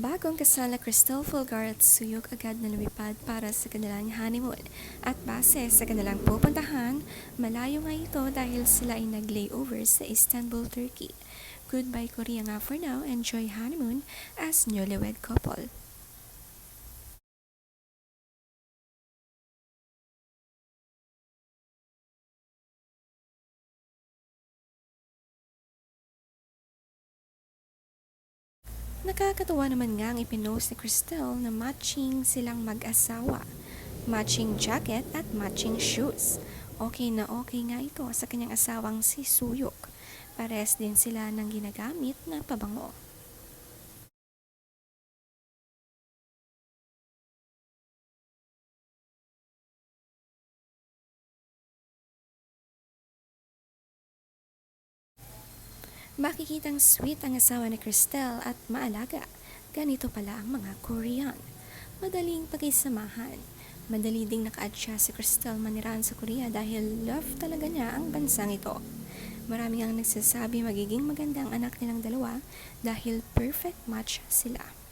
Bagong kasal na Cristel Fulgar at Suyok agad na lumipad para sa kanilang honeymoon. At base sa kanilang pupuntahan, malayo nga ito dahil sila ay nag-layover sa Istanbul, Turkey. Goodbye Korea nga for now, enjoy honeymoon as newlywed couple. Nakakatuwa naman nga ang ipinost ni Cristel na matching silang mag-asawa. Matching jacket at matching shoes. Okay na okay nga ito sa kanyang asawang si Suyok. Pares din sila ng ginagamit na pabango. Makikitang sweet ang asawa ni Cristel at maalaga. Ganito pala ang mga Korean. Madaling pakisamahan. Madali ding naka-adjust si Cristel manirahan sa Korea dahil love talaga niya ang bansang ito. Marami ang nagsasabi magiging maganda ang anak nilang dalawa dahil perfect match sila.